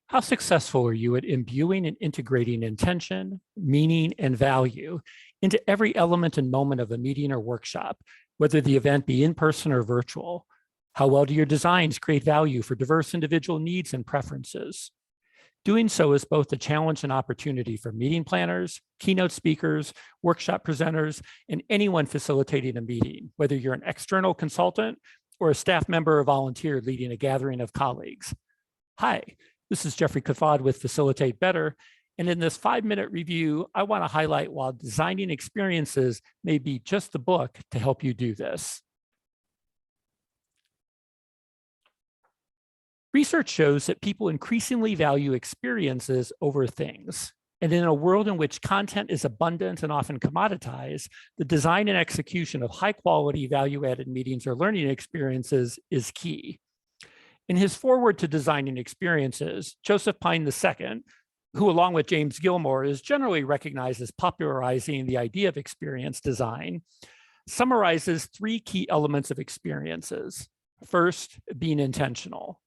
How successful are you at imbuing and integrating intention, meaning, and value into every element and moment of a meeting or workshop, whether the event be in person or virtual? How well do your designs create value for diverse individual needs and preferences? Doing so is both a challenge and opportunity for meeting planners, keynote speakers, workshop presenters, and anyone facilitating a meeting, whether you're an external consultant or a staff member or volunteer leading a gathering of colleagues. Hi, this is Jeffrey Kafad with Facilitate Better. And in this 5-minute review, I want to highlight why designing experiences may be just the book to help you do this. Research shows that people increasingly value experiences over things. And in a world in which content is abundant and often commoditized, the design and execution of high-quality value-added meetings or learning experiences is key. In his foreword to designing experiences, Joseph Pine II, who along with James Gilmore is generally recognized as popularizing the idea of experience design, summarizes 3 key elements of experiences. First, being intentional.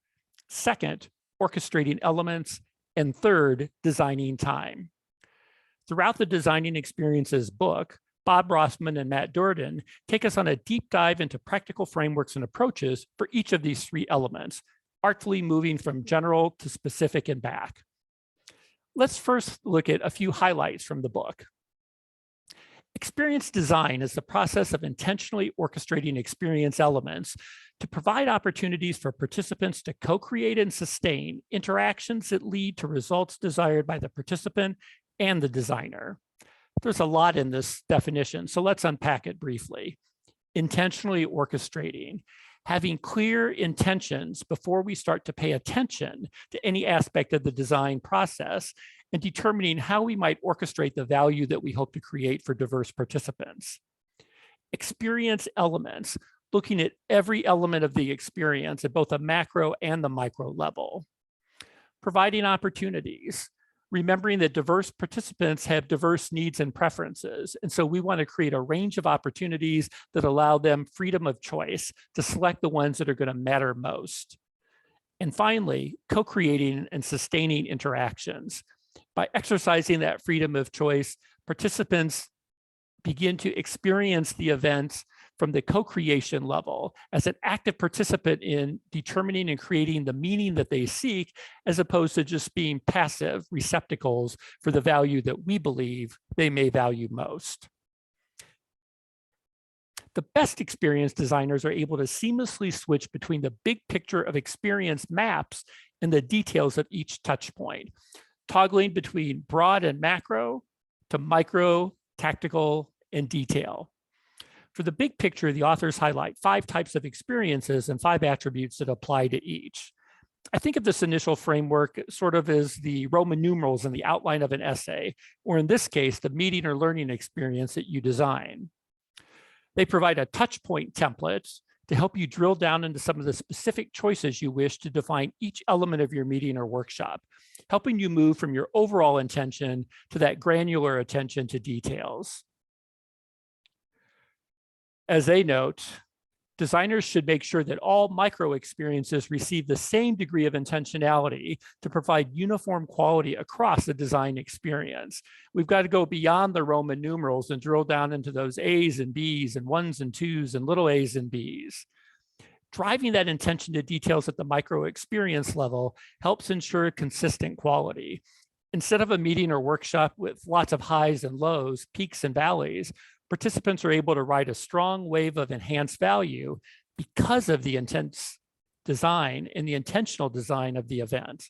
Second, orchestrating elements. And third, designing time. Throughout the Designing Experiences book, Bob Rossmand and Matt Duerden take us on a deep dive into practical frameworks and approaches for each of these 3 elements, artfully moving from general to specific and back. Let's first look at a few highlights from the book. Experience design is the process of intentionally orchestrating experience elements to provide opportunities for participants to co-create and sustain interactions that lead to results desired by the participant and the designer. There's a lot in this definition, so let's unpack it briefly. Intentionally orchestrating, having clear intentions before we start to pay attention to any aspect of the design process and determining how we might orchestrate the value that we hope to create for diverse participants. Experience elements, looking at every element of the experience at both a macro and the micro level. Providing opportunities, remembering that diverse participants have diverse needs and preferences. And so we want to create a range of opportunities that allow them freedom of choice to select the ones that are going to matter most. And finally, co-creating and sustaining interactions. By exercising that freedom of choice, participants begin to experience the events from the co-creation level as an active participant in determining and creating the meaning that they seek, as opposed to just being passive receptacles for the value that we believe they may value most. The best experience designers are able to seamlessly switch between the big picture of experience maps and the details of each touch point, toggling between broad and macro to micro, tactical, and detail. For the big picture, the authors highlight 5 types of experiences and 5 attributes that apply to each. I think of this initial framework sort of as the Roman numerals in the outline of an essay, or in this case, the meeting or learning experience that you design. They provide a touchpoint template to help you drill down into some of the specific choices you wish to define each element of your meeting or workshop, helping you move from your overall intention to that granular attention to details. As they note, designers should make sure that all micro experiences receive the same degree of intentionality to provide uniform quality across the design experience. We've got to go beyond the Roman numerals and drill down into those A's and B's and 1s and 2s and little A's and B's. Driving that intention to details at the micro experience level helps ensure consistent quality. Instead of a meeting or workshop with lots of highs and lows, peaks and valleys, participants are able to ride a strong wave of enhanced value because of the intense design and the intentional design of the event.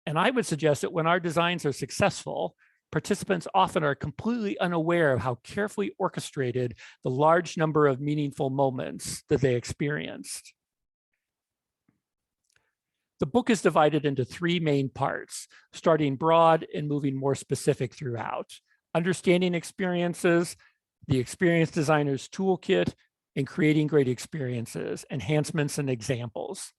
And I would suggest that when our designs are successful, participants often are completely unaware of how carefully orchestrated the large number of meaningful moments that they experienced. The book is divided into 3 main parts, starting broad and moving more specific throughout. Understanding experiences, the Experience Designer's Toolkit, and creating great experiences, enhancements, and examples.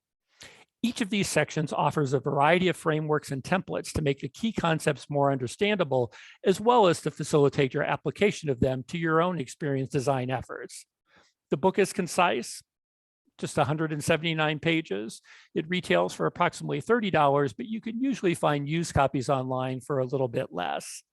Each of these sections offers a variety of frameworks and templates to make the key concepts more understandable, as well as to facilitate your application of them to your own experience design efforts. The book is concise, just 179 pages. It retails for approximately $30, but you can usually find used copies online for a little bit less.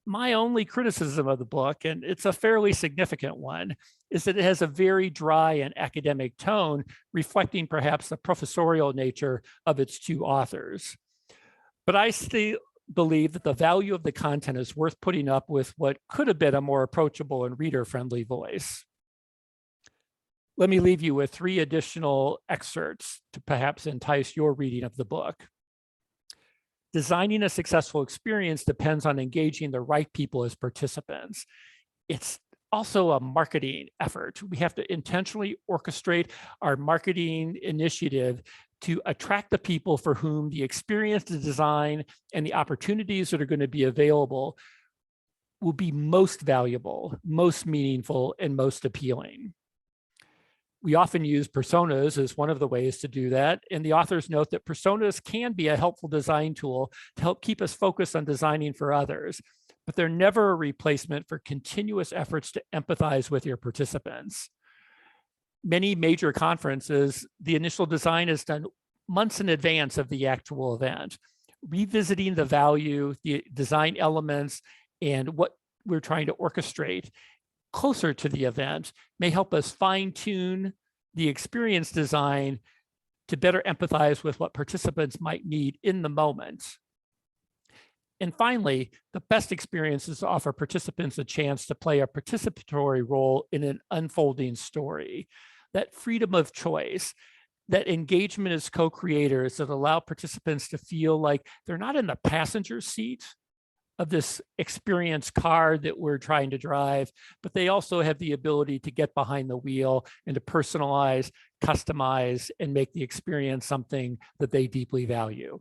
My only criticism of the book, and it's a fairly significant one, is that it has a very dry and academic tone, reflecting perhaps the professorial nature of its two authors. But I still believe that the value of the content is worth putting up with what could have been a more approachable and reader-friendly voice. Let me leave you with 3 additional excerpts to perhaps entice your reading of the book. Designing a successful experience depends on engaging the right people as participants. It's also a marketing effort. We have to intentionally orchestrate our marketing initiative to attract the people for whom the experience, the design, and the opportunities that are going to be available will be most valuable, most meaningful, and most appealing. We often use personas as one of the ways to do that. And the authors note that personas can be a helpful design tool to help keep us focused on designing for others, but they're never a replacement for continuous efforts to empathize with your participants. Many major conferences, the initial design is done months in advance of the actual event. Revisiting the value, the design elements, and what we're trying to orchestrate closer to the event may help us fine-tune the experience design to better empathize with what participants might need in the moment. And finally, the best experiences offer participants a chance to play a participatory role in an unfolding story. That freedom of choice, that engagement as co-creators that allow participants to feel like they're not in the passenger seat of this experience car that we're trying to drive, but they also have the ability to get behind the wheel and to personalize, customize, and make the experience something that they deeply value.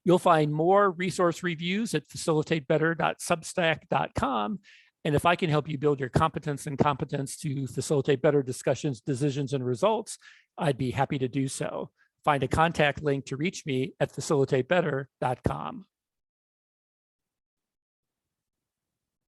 You'll find more resource reviews at facilitatebetter.substack.com. And if I can help you build your competence to facilitate better discussions, decisions, and results, I'd be happy to do so. Find a contact link to reach me at facilitatebetter.com.